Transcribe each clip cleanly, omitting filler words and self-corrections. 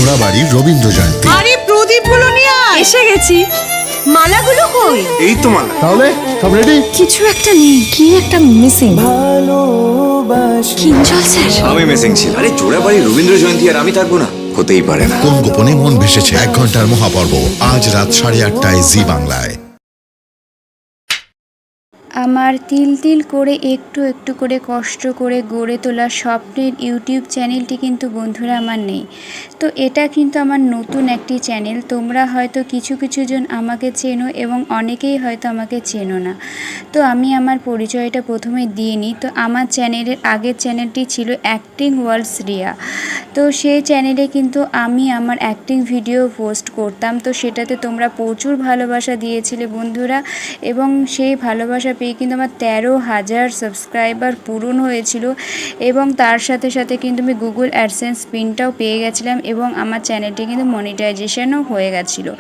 জোড়াবাড়ির রবীন্দ্র জয়ন্তী। আরে প্রদীপগুলো নিয়ে এসে গেছি। মালাগুলো কই? এই তো মালা। তাহলে সব রেডি? কিছু একটা নেই, কি একটা মিসিং। কিঞ্জল স্যার, আমি মিসিং ছিল। আরে জোড়াবাড়ি রবীন্দ্র জয়ন্তী আর আমি থাকবো না? হতেই পারে না। কোন গোপনে মন ভেসেছে 1 ঘন্টার মহাপর্ব, আজ রাত 8:30টায় জি বাংলায়। আমার তিল তিল করে একটু একটু করে কষ্ট করে গড়ে তোলা স্বপ্নের ইউটিউব চ্যানেলটি কিন্তু বন্ধুরা আমার নেই। তো এটা কিন্তু আমার নতুন একটি চ্যানেল। তোমরা হয়তো কিছু কিছু জন আমাকে চেনো এবং অনেকেই হয়তো আমাকে চেনো না। তো আমি আমার পরিচয়টা প্রথমে দিয়ে নিই। তো আমার চ্যানেলের আগের চ্যানেলটি ছিল অ্যাক্টিং ওয়ার্ল্ডস রিয়া। তো সেই চ্যানেলে কিন্তু আমি আমার অ্যাক্টিং ভিডিও পোস্ট করতাম। তো সেটাতে তোমরা প্রচুর ভালোবাসা দিয়েছিলে বন্ধুরা, এবং সেই ভালোবাসা পেয়ে কিন্তু আমার 13,000 সাবস্ক্রাইবার পূরণ হয়েছিল, এবং তার সাথে সাথে কিন্তু আমি গুগল অ্যাডসেন্স পিনটাও পেয়ে গেছিলাম, এবং আমার চ্যানেলটি কিন্তু মনিটাইজেশনও হয়ে গেছিলো।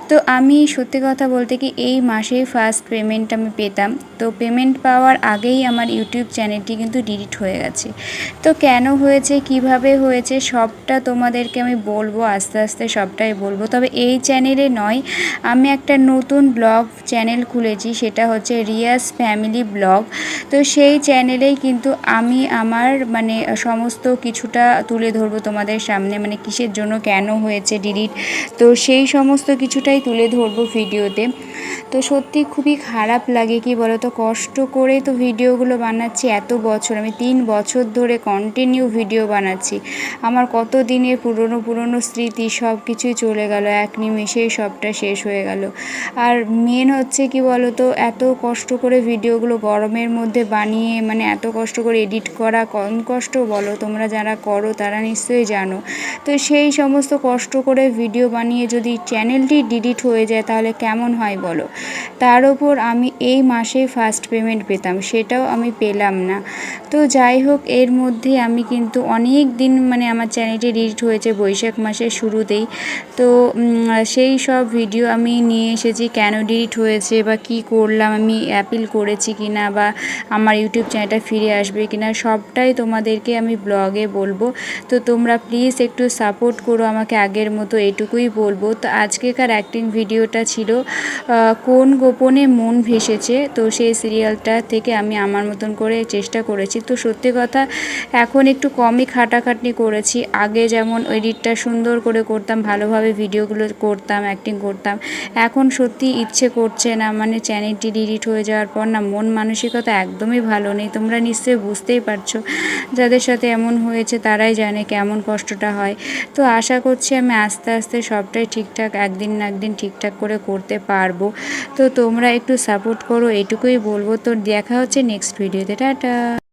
তো আমি সত্যি কথা বলতে কি এই মাসেই ফার্স্ট পেমেন্ট আমি পেতাম। তো পেমেন্ট পাওয়ার আগেই আমার ইউটিউব চ্যানেলটি কিন্তু ডিলিট হয়ে গেছে। তো কেন হয়েছে, কিভাবে হয়েছে সবটা তোমাদেরকে আমি বলবো, আস্তে আস্তে সবটাই বলবো। তবে এই চ্যানেলে নয়, আমি একটা নতুন ব্লগ চ্যানেল খুলেছি, সেটা হচ্ছে রিয়াস ফ্যামিলি ব্লগ। তো সেই চ্যানেলেই কিন্তু আমি আমার সমস্ত কিছুটা তুলে ধরবো তোমাদের সামনে, কিসের জন্য কেন হয়েছে ডিলিট, তো সেই সমস্ত কিছুটাই তুলে ধরবো ভিডিওতে। তো সত্যি খুবই খারাপ লাগে, কি বলো তো, কষ্ট করে তো ভিডিওগুলো বানাচ্ছি এত বছর, আমি 3 বছর ধরে কন্টিনিউ ভিডিও বানাচ্ছি। আমার কত দিনের পুরনো স্মৃতি সব কিছুই চলে গেল, এক নিমেষেই সবটা শেষ হয়ে গেল। আর মেন হচ্ছে কি বলো তো, এত কষ্ট করে ভিডিওগুলো গরমের মধ্যে বানিয়ে এত কষ্ট করে এডিট করা কম কষ্ট বলো, তোমরা যারা করো তারা নিশ্চয়ই জানো। তো সেই সমস্ত কষ্ট করে ভিডিও বানিয়ে যদি চ্যানেলটি ডিলিট হয়ে যায় তাহলে কেমন হয় বলো। তার ওপর আমি এই মাসে ফার্স্ট পেমেন্ট পেতাম, সেটাও আমি পেলাম না। তো যাই হোক, এর মধ্যে আমি কিন্তু অনেক দিন আমার চ্যানেলটি ডিলিট হয়েছে বৈশাখ মাসের শুরুতেই। তো সেই সব ভিডিও আমি নিয়ে এসেছি, কেন ডিলিট হয়েছে বা কি করলাম, আমি অ্যাপিল করেছি কি না, বা আমার ইউটিউব চ্যানেলটা ফিরে আসবে কি না, সবটাই তোমাদেরকে আমি ব্লগে বলবো। তো তোমরা প্লিজ একটু সাপোর্ট করো আমাকে আগের মতো, এটুকুই বলবো। তো আজকেকার অ্যাক্টিং ভিডিওটা ছিল কোন গোপনে মন ভেসেছে। তো সেই সিরিয়ালটা থেকে আমি আমার মতন করে চেষ্টা করেছি। তো সত্যি কথা, এখন একটু কমই খাটাখাটনি করেছি। আগে যেমন এডিটটা সুন্দর করে করতাম, ভালোভাবে ভিডিওগুলো করতাম, অ্যাক্টিং করতাম, এখন সত্যি ইচ্ছে করছে না। চ্যানেলটি ডিলিট হয়ে যাওয়ার পর না, মন মানসিকতা একদমই ভালো নেই। তোমরা নিশ্চয়ই বুঝতেই পারছো, যাদের সাথে এমন হয়েছে তারাই জানে কেমন কষ্টটা হয়। তো আশা করছি আমি আস্তে আস্তে সবটাই ঠিকঠাক একদিন না একদিন ঠিকঠাক করে করতে পারবো। তো তোমরা একটু সাপোর্ট করো, এটুকুই বলবো। তো দেখা হচ্ছে নেক্সট ভিডিওতে। টাটা।